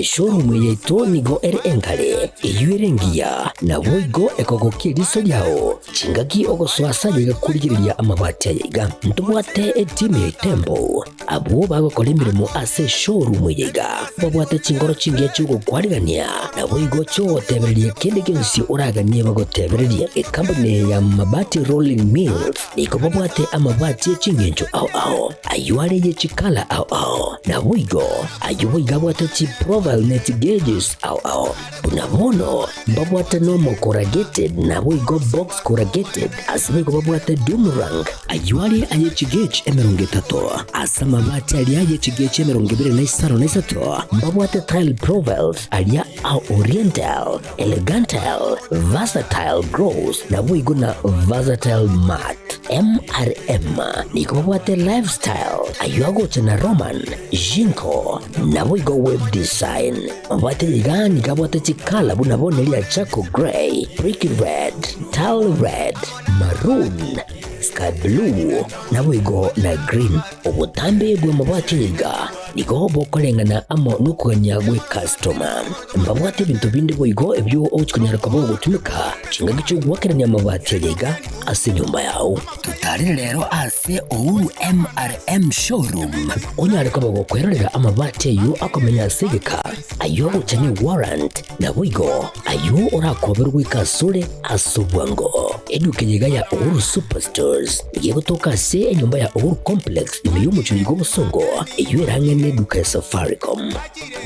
showroom yetu nigo ere engale iyuerengia na boigo ekogokiriso yao chingaki ogoswasa yiga kurigiriria amabati yiga ntubwate etime tembo abo bagokora imirimo ase showroom yiga babwate chingoro chingiye chugo kwarigania na boigo cyo tebererie kende gensi uraganie bagotebererie company ya mabati rolling mills niko babwate amabati chingenjo ao ayuare ye chikala ao na boigo ayuiga bwate chi profile net gauges ao unamono babwate normal corrugated na boigo box corrugated asimigo babwate Dumarang ayuari aye chigage emerongetato asa mabati ali aye chigage emerongibire na isaro na isato babwate tile profiles alia au oriental elegantal versatile gross na boigo na versatile mat MRM niko babwate lifestyle ayuago chana Roman Jinko na boigo web design babwate yigani kabwate chikala bunabone lia Chaco Gray, Brick Red, Tile Red, Maroon, Sky Blue, na boigo na Green. Obutambe bwe mabwate yiga niko bokolengana amo nukuganya gwe customer. Mbabwate bintu bindi boigo ebyo ochikunyara kabo gutumika chinga gicho gwakeranya mabwate yiga ase nyumba yao. Tutari rero ase Ouru MRM showroom. Onyare kabo gukwerera amabwate yu akomenya sigika. Ayo uchanye warrant na boigo ayo orakoberwe kasule asubwango. Eduke yiga ya Ouru Superstores. Yego toka se enyumba ya Ouru Complex imeyumu chuligo musongo. Iyo erangene duka ya Safaricom.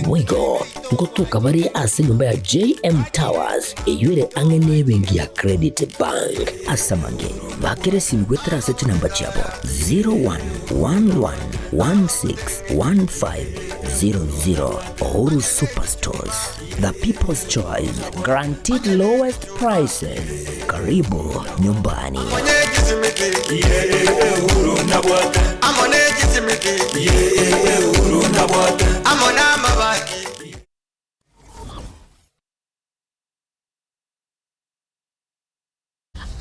Boigo ngotoka bari ase nyumba ya JM Towers. Iyo ere angene bengi ya Credit Bank. Asamange bakere simgwetera ase chinamba chabo 0111161500. Ouru Superstores, the people's choice, guaranteed lowest prices. Karibu nyumbani.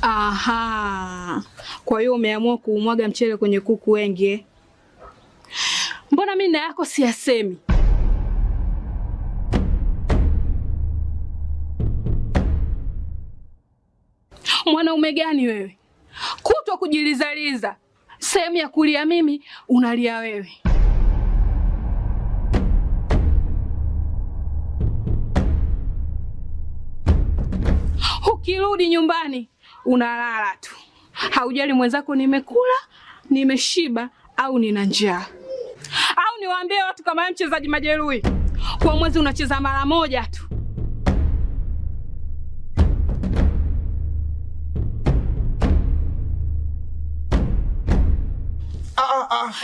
Aha, kwa hiyo umeamua kuumwaga mchele kwenye kuku wengi. Mbona mimi na yako siyasemi? Mwanaume gani wewe? Kutwa kujilizaliza. Sehemu ya kulia mimi, unalia wewe. Ukirudi nyumbani, unalala tu. Haujali mwenzako nimekula, nimeshiba au nina njaa. Au niwaambie watu kama wewe mchezaji majeruhi. Kwa mwezi unacheza mara moja tu.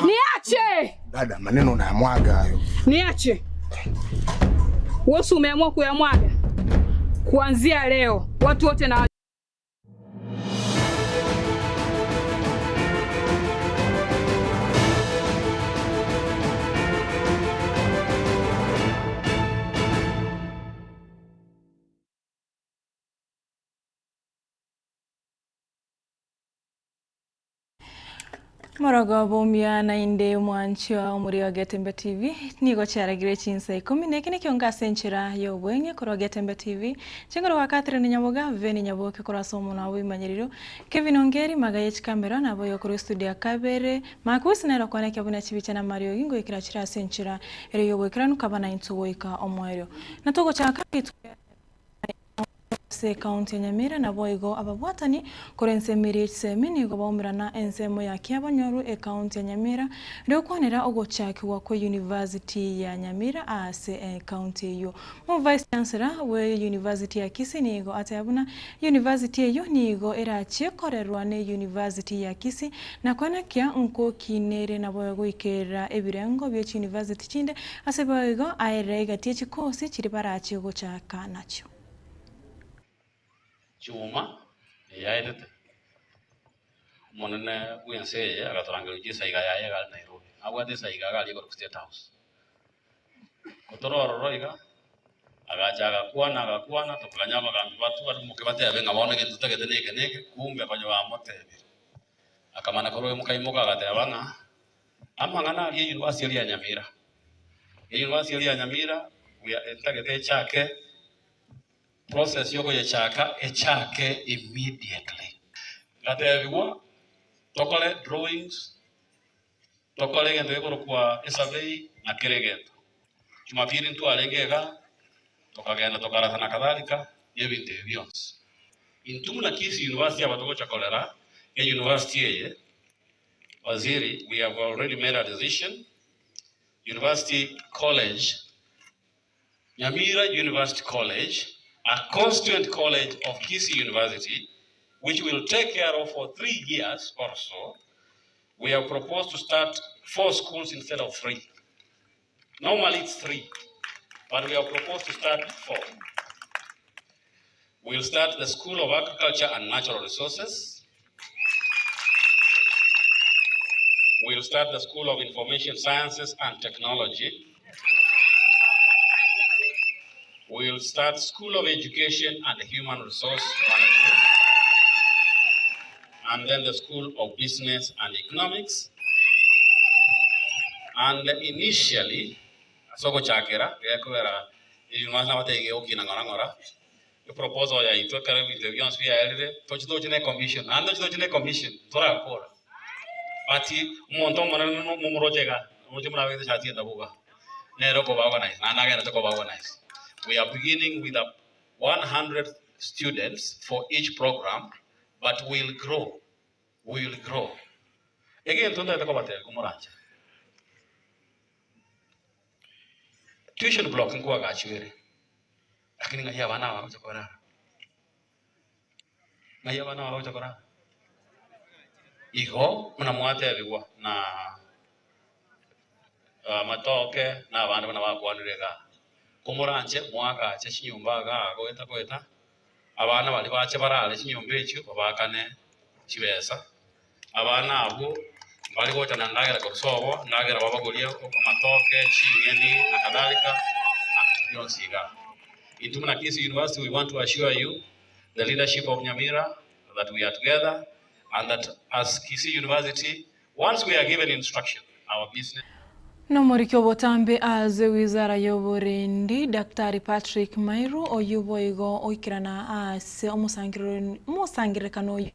Niache! Dada, maneno unayamwaga hayo. Niache. Wewe umeamua kuyamwaga. Kuanzia leo watu wote na Morogo na inde mwanchi wa umuri wa Getembe TV nigo cyaragire cinsa 10 nekine kyonga senchira yo bwenye kuri Getembe TV chingoro wa Catherine Nyaboga veni Nyaboke kuri asomo na wimanyiriro Kevin Ongeri magaye chikamera nabo yo kuri studio Kabere makusi na rakwana kyabuna chibicha na Mario Ingo ikirachira senchira ere yo bwekiranu kabana intuwoika omwero natogo chaka se county Nyamira na boigo ababwatani korense miri semini go baumirana ensemo ya Kyabanyoru e county Nyamira ryo kwanera ogochaki wa ko University ya Nyamira ase county yo mo vice chancellor we University ya Kisii nigo atayabuna University yo nigo era chekorerwa ne University ya Kisii na kwana kya nko kinere na boigo ikera ebirengo byo University chinde ase boigo airega tichi kosi chiri barachi ogochaka nacho chuma yaedete monene wense agatorangiro gisaiga yaye gal Nairobi agwate saiga gali ko State House kotororo roiga agachaga kuana tokanyama gambi batu bari mukibate abenga bone kintu tegeteneke kumbe banyo bamotebe akamana koroye mukaimoka agate abana amangana ali University ya Nyamira we are entagete chake process yoko ye chake immediately. Ngate everyone tokole drawings tokole ngende kwa survey na kiregento. Jumapili ntu alengega tokagenda tokarata na kadhalika yebinte byons. Intumuna Kisii University abatogo chakolera e university ye waziri, we have already made a decision. University College, Nyamira University College, a constituent college of Kisii University, which will take care of for 3 years or so. We have proposed to start 4 schools instead of 3. Normally it's 3, but we have proposed to start 4. We'll start the School of Agriculture and Natural Resources. We'll start the School of Information Sciences and Technology. We'll start School of Education and Human Resource Management. And then the School of Business and Economics. And initially, Soko Chakera, the proposal ya itoka with the young sphere elder, Tochine Commission, and Tochine Commission, Tora Kora. Pati Monton Mumorojega, Mojumra with the Shati and the Buga. Neroko organized, Nanaga and organized. We are beginning with 100 students for each program, but we'll grow. We'll grow. Again, Tunda Kobate, Kumuranja. Tuition block in Kuagachi. Lakini ngaya wana wa chakora. Ngaya wana wa chakora. Iko mnamwate aliwa na matoke na bana bana bakwanirega. Kumuranje mwaka cha chinyumba ga goeta. Abana bali bache barale chinyumba echo babakane chibesa. Abana abo bali gocha na ndagera kosobo, ndagera babagolia matoke, chingeni na kadhalika na yonsiga. In Tumuna Kisii University, we want to assure you, the leadership of Nyamira, that we are together, and that as Kisii University, once we are given instruction, our business. Nomorikyo botambe aze wizara y'oburendi Dr. Patrick Mairu oyuboigo oikirana ase omusangirekano oyo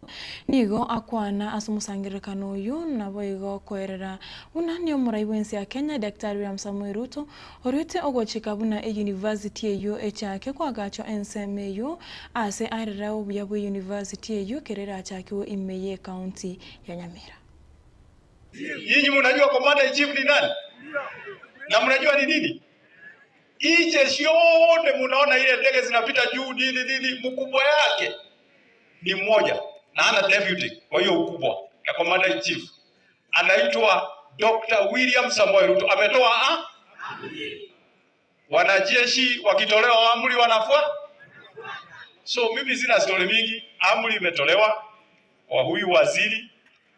nigo akwana ase omusangirekano oyo naboigo koerera unani omurayi wensi ya Kenya Dr. William Samoei Ruto orwete ogochika buna university eyo echake kwagacho enseme eyo ase arera obuya bwe university eyo kerera achakiwo imeye county ya Nyamira. Yinyi mnajua commander in chief ni nani? Na mnajua ni nini? Hii jeshi yote mnaona ile ndege zinapita juu nini mkubwa yake ni mmoja na ana deputy kwa hiyo ukubwa ya commander in chief. Anaitwa Dr. William Samoei Ruto. Ametoa wanajeshi wakitolewa amri wanafua. So mimi sina story mingi, amri imetolewa kwa huyu waziri,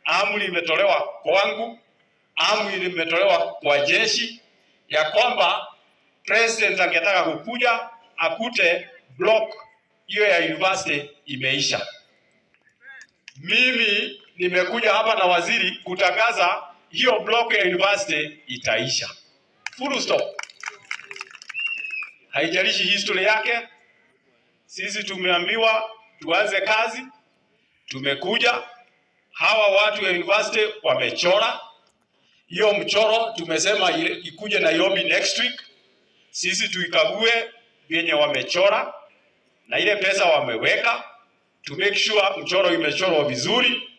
amri imetolewa kwangu, amri imetolewa kwa jeshi ya kwamba president angetaka kukuja akute block hiyo ya university imeisha. Mimi nimekuja hapa na waziri kutangaza hiyo block ya university itaisha. Full stop. Haijalishi history yake. Sisi tumeambiwa tuanze kazi. Tumekuja. Hawa watu ya university wamechora. Hiyo mchoro tumesema ikuje Nairobi next week. Sisi tuikague vyenye wamechora na ile pesa wameweka to make sure mchoro imechorwa vizuri.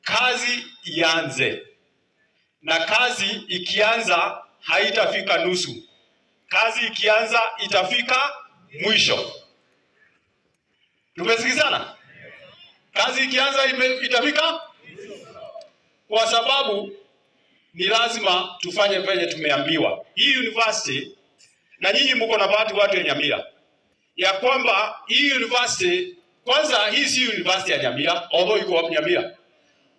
Kazi ianze. Na kazi ikianza haitafika nusu. Kazi ikianza itafika mwisho. Tumesikizana? Kazi ikianza itafika kwa sababu ni lazima tufanye venye tumeambiwa. Hii university, na nyinyi mko na bahati watu ya Nyamira, ya kwamba hii university, kwanza hii si university ya Nyamira, although iko hapa Nyamira.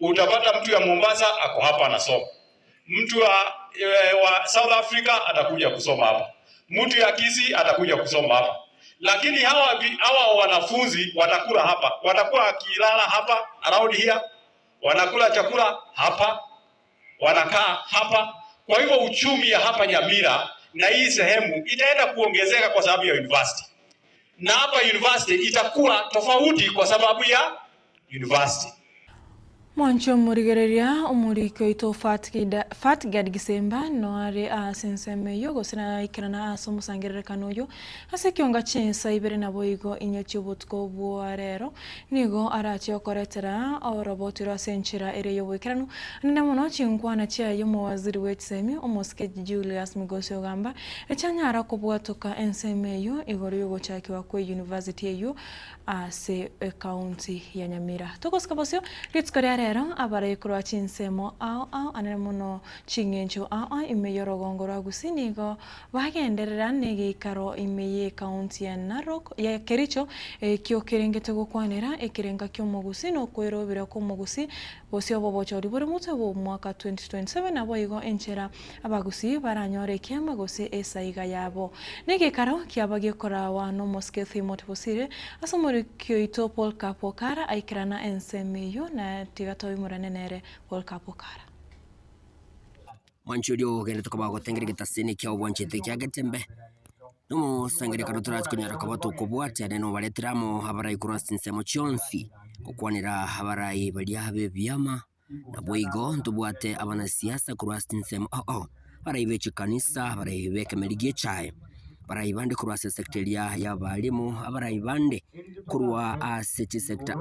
Utapata mtu ya Mombasa ako hapa anasoma. Mtu wa South Africa atakuja kusoma hapa. Mtu ya Kisii atakuja kusoma hapa. Lakini hawa wanafunzi watakula hapa. Watakuwa akilala hapa around here. Wanakula chakula hapa. Wanakaa hapa. Kwa hivyo uchumi ya hapa Nyamira na hii sehemu itaenda kuongezeka kwa sababu ya university. Na hapa university itakuwa tofauti kwa sababu ya university. Mwancho murigereria umuriko ito Fatgad Gisemba noare senseme yogo sina ikirana asomusangerere kanoyo ase kionga chensa ibere na boigo inyochi butko buarero nigo arachi okoretera orobotiro senchira ere yobwekirano nina mono chinkwana chia yomo waziri wetsemi omoske Julius Migosi Ogamba echanya arakobwatoka enseme yo igoro yogo chaki wa kwe university yo ase county ya Nyamira tokoskabosyo litskoriare abara kurwa chinsemo ao anene muno chingencho ao imeyoro gongoro gusinigo bagenderera nege karo imeye county ya Narok ya Kericho kyo kerengete gukwanira ekirenga kyo mogusino kwerobera ko mogusi bosyo bobochori buri mutebo mwaka 2027 abo igo enchera abagusi baranyore kyama gose esaiga yabo nege karo kyabage korawa no moskethi motibosire asomori kyo ito Paul Kapokara aikrana ensemeyo na tigato muranenere Paul Kapokara Mwanchurio gere tukaba gotengere gitasini kya obwanchete kya gatembe nomo sangere karotora kunyara kabato kubwate neno baletramo habarai kurasinsemo chonsi kokwanira habarai balia habe byama na boigo ntubwate abana siasa kurasinsemo barai beche kanisa barai beke meligie chae barai bande kurwase sekteria ya balimu abarai bande kurwa aseti sector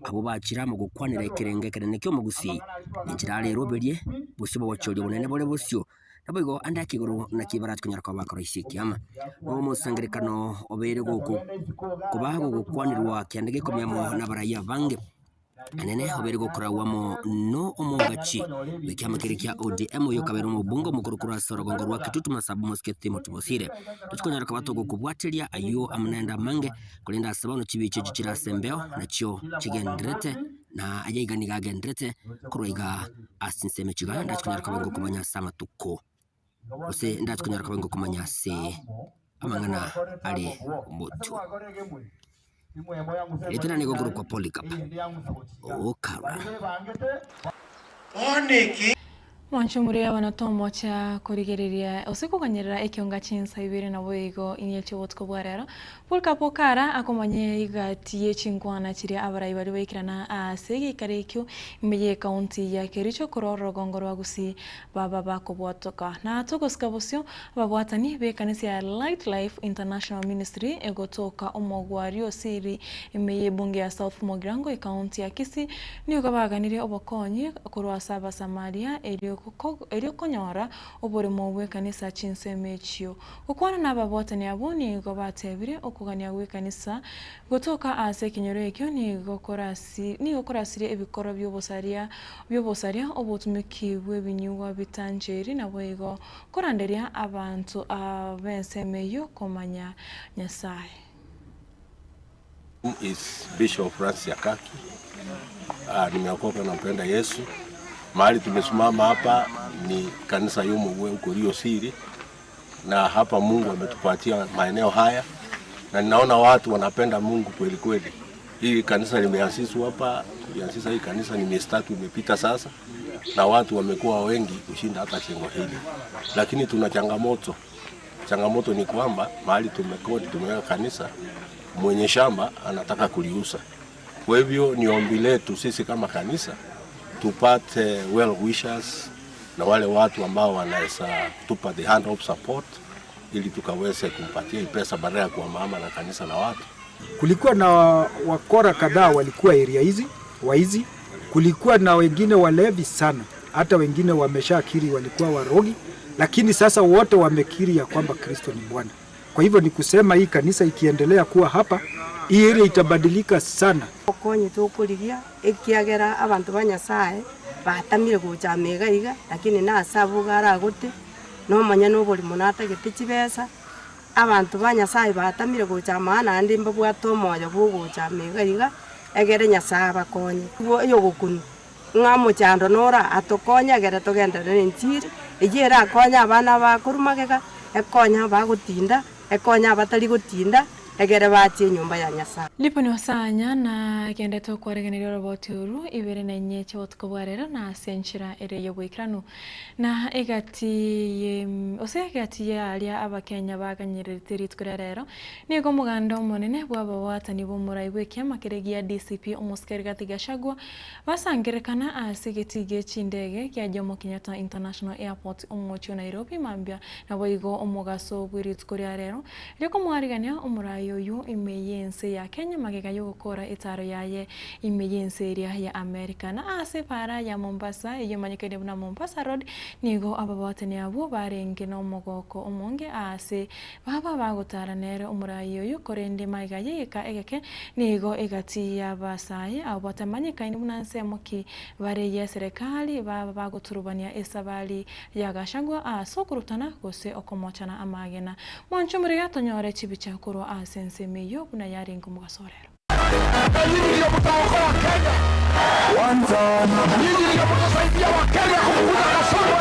abo bachira mu gukwanira ikirenge kerene kyo mugusi injira rero belie bushibo wachori bunene bole busyo nabigo anda kiguru na kibarat kunyara kwa bakoro isikiama mu sangerekano obere goko kubago gukwanirwa kyandege komyamo nabarai abange anene obere gokora wamo no omogachi bikyama kirikya ODM yo kabero mu bungo mukurukura sorogongo rwa kitutu masabu moskete motubosire tukonyara kabatogo kubwatelia ayo amnenda mange kulinda sabano chibiche chira sembeo nacho chigendrete na ajaiga nigagendrete kuroiga asinseme chiga ndachikunyara kabango kumanya sama tuko ose ndachikunyara kabango kumanya se amangana ali mutu itena niko guru kwa Polycarp okara Oniki Mwanchumuri abanotomo cha kurigereria osiko kanyerera ekionga chinsa ibere na boigo inyeche wotko bwarera Paul Kapokara akomanye igatiye chinkwana chiri abarai bari bekirana asegi karekyo imeye county ya Kericho kororo gongoro agusi baba bako bwatoka na tokoskabosyo babwatani be kanisa ya Light Life International Ministry egotoka omogwario siri imeye bunge ya South Mogrango county ya Kisii niyo kabaganire obokonyi korwa saba Samaria elio konyora obore mwe kanisa chinsemechio ukwana nababotani aboni go batebire okugania gwe kanisa gotoka ase kinyoro ekyo ni gokorasire ebikoro byobosaria obotumikibwe binyuwa bitanjeri nabwo koranderia abantu abensemeyo komanya Nyasaye. Is Bishop Francis Yakaki. Nimeokoka na mpenda Yesu. Mahali tumesimama hapa ni kanisa Yomogwe huko Rio Siri, na hapa Mungu ametupatia maeneo haya na ninaona watu wanapenda Mungu kweli kweli. Hii kanisa limeanzishwa hapa, tulianzisha hii kanisa ni miezi 3 imepita sasa, na watu wamekuwa wengi kushinda hata chengo hili. Lakini tuna changamoto. Changamoto ni kwamba mahali tumeweka kanisa, mwenye shamba anataka kuliuza. Kwa hivyo ni ombi letu sisi kama kanisa tupate well wishers na wale watu ambao wanaweza tupa the hand of support ili tukaweze kumpatia pesa badala ya kuhamahama na kanisa na watu. Kulikuwa na wakora kadhaa walikuwa area hizi waizi, kulikuwa na wengine walevi sana, hata wengine wameshakiri walikuwa warogi, lakini sasa wote wamekiri ya kwamba Kristo ni Bwana. Kwa hivyo ni kusema hii kanisa ikiendelea kuwa hapa, hii area itabadilika sana. Okonye tukurigia ikiagera abantu banyasaye batamire gucha megaiga, lakini na sabugara gute no manya no boli monata getichi besa abantu banyasaye batamire gucha maana andi mbabwato moyo bugucha megaiga egere nyasaye bakonye yo gukunu ngamo chando nora atokonya gere togendere ntiri ejera akonya abana bakurumagega ekonya bagutinda ekonya batari gutinda egere batie nyumba ya Nyasaye. Lipo ni wasanya na kiende to kwareganirira roboti uru ibere na nyeche wotkobwarera na senchira ere yobwikranu na egati osegati ya alia abakenya baganyirite ritwe rero nigo muganda munene bwaba watani b'umurai bw'ekema kiregia DCP umuskeri Gashagwa basangerekana asegetige chindege kya Jomo Kenyatta International Airport umucho Nairobi mambya na boigo umugaso bw'ritwe rero riko mwarigania umurai uyu imeyense ya Kenya magega yo gukora itaro yaye imeyense area ya America na ase para ya Mombasa iyo manyekede na Mombasa Road nigo ababatani abo barenge no mugoko umunge ase baba bagutara nere umurayo yo korende mayiga yeka egeke nigo egati ya basaye abatamanyika indi munanse muki bareye serikali baba baguturubania esabali ya Gashagwa asokurutana gose okomochana amagena mwanchumure yatonyore chibicha kuro asense meyo kuna yari ngumu gasorero nyinyi ndio mtaokoa Kenya nyinyi ndio mtasaidia wa Kenya kukuza kasoro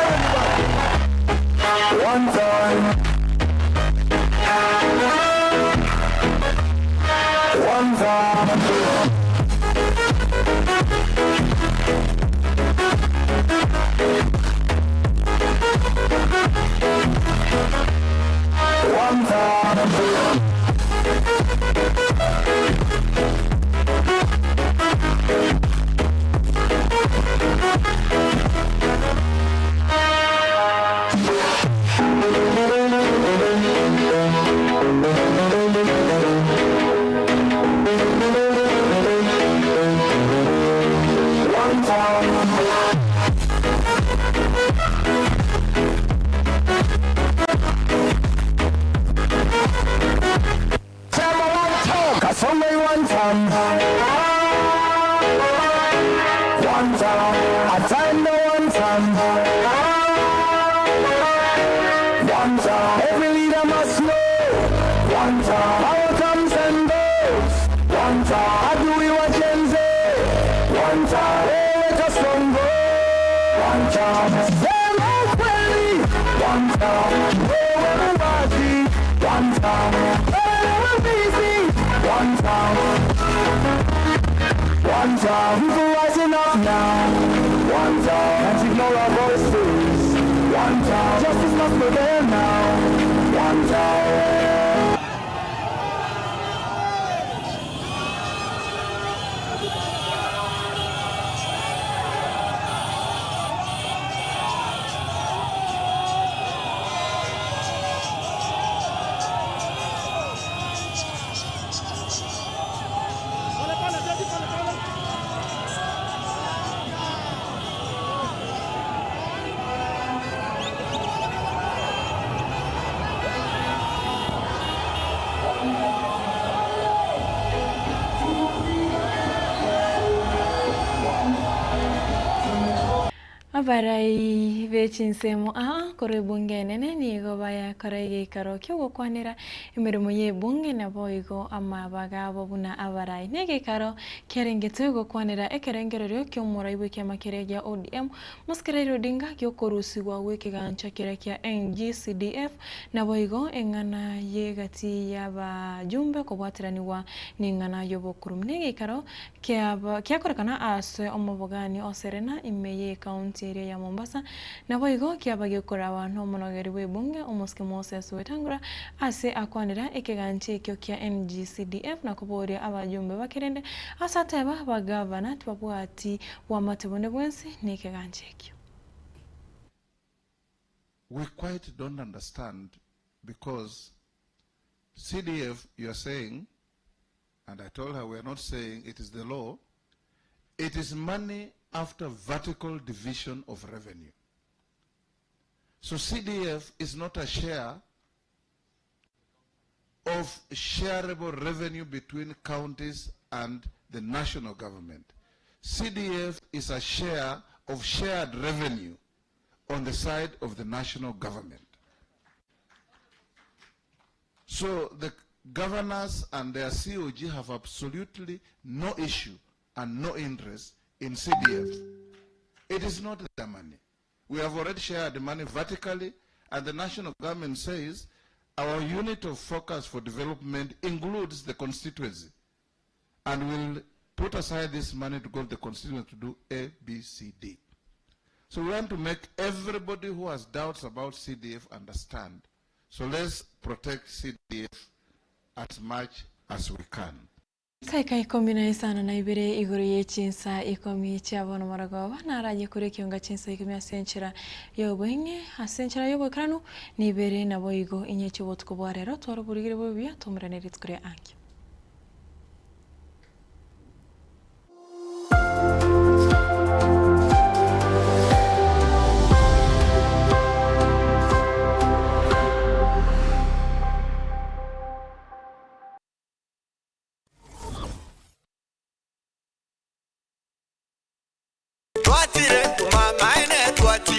every leader must know one time power comes and goes one time I do we what Gen Z one time let us from go one time them out ready one time everybody one time everyone busy one time people rising up now one time can't ignore our voices one time justice must prevail now one time Abarai bechinsemo kore bunge nene nigo baya kore karo kyo kwanira imirimo ye bunge na boigo ama bagabo buna abarai nege karo kerengete go kwanira ekerengero ryo kyo murai weke makeregia ODM muskerero dinga kyo korusi wa weke gancha kirekia NGCDF na boigo engana ye gati yaba jumbe ko bwatirani wa ningana yobo kurum nege karo kya korekana ase omobogani oserena imeye county ya Mombasa na boigo kiabage kora abantu monogeri we bunge umuske Moses Wetangura ase akwanira ekeganche kyo kya NGCDF na kubori abajumbe bakirende asateba bagavana twabwati wa matebone bwensi nekeganche kyo. We quite don't understand because CDF you are saying, and I told her we are not saying it is the law, it is money after vertical division of revenue. So CDF is not a share of shareable revenue between counties and the national government. CDF is a share of shared revenue on the side of the national government. So the governors and their COG have absolutely no issue and no interest in CDF. It is not their money. We have already shared the money vertically, and the national government says our unit of focus for development includes the constituency, and we'll put aside this money to go to the constituency to do A, B, C, D. So we want to make everybody who has doubts about CDF understand. So let's protect CDF as much as we can. Saika ikomi na isano na ibire iguru yechinsa ikomi chiabono maragoba naraje kure kionga chinsa ikomi asenchera yobwenge asenchera yobokranu ni ibere na boigo inyechi wotko bwarero twaro burigire bobia tomrane ritkure anki.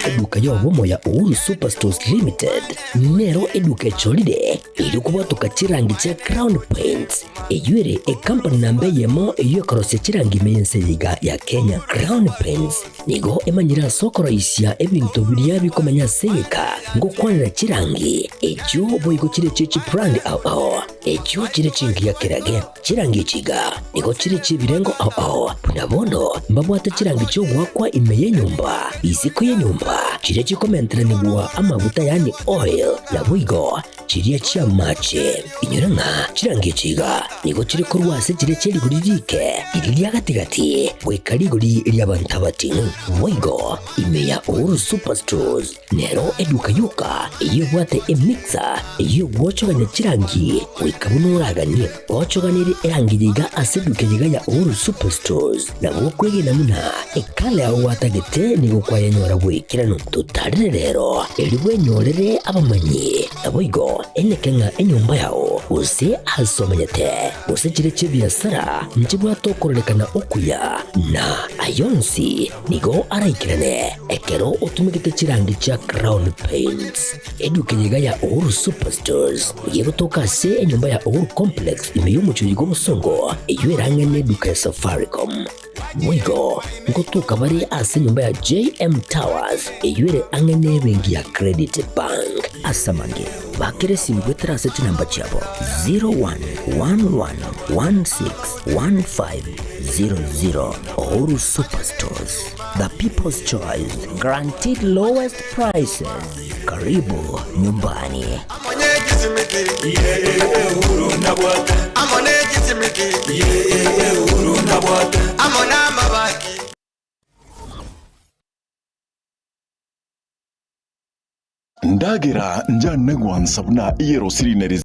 Eduka yobomo ya Uhuru Superstores Limited nero eduka echolide ilikuwa tukachirangi cha Crown Paints eyuere company nambe yemo eyokorose chirangi meyense yiga ya Kenya. Crown Paints nigo emanyira soko raisia ebintu biria bikomanya seka ngo kwanira chirangi echo boigo chire chichi brand ao echo chire chingi ya kirage chirangi chiga nigo chire chibirengo ao punabono mbabwate chirangi cyo gwakwa imeye nyumba isiko ye nyumba chire chikomentre nibwa amavuta yani oil ya boigo chiria chia mache inyuranga chirangi chiga nigo chire kurwase chire cheri guririke iriya gatigati bwekariguri iriya bantabati boigo imeya Uhuru Superstores nero eduka yuka iyo bwate emixer iyo gwochoganya chirangi wikabunuraganye gwochoganire erangi yiga aseduke yiga ya Uhuru Superstores na gwokwege namuna ekale aho watagete nigo kwayanyora bwikirano tutarire rero elibwe nyorere abamanyi naboigo enekenga enyumba yao use asomanyete use chire chibiasara nchibwa tokorelekana okuya na ayonsi nigo araikirane ekero utumikite chirangi cha Crown Paints eduke yiga ya Uhuru Superstores yego toka se enyumba ya Uhuru Complex imeyumucho yigo musongo eyuerange neduka ya Safaricom mwigo ngotuka bari ase nyumba ya JM Towers eyuere angene bengi ya Credit Bank asamange bakere simgwe traseti namba chabo 0111161500 Uhuru Superstores, the people's choice, guaranteed lowest prices. Karibu nyumbani. Ndagira njane gwansabna iyero sirineri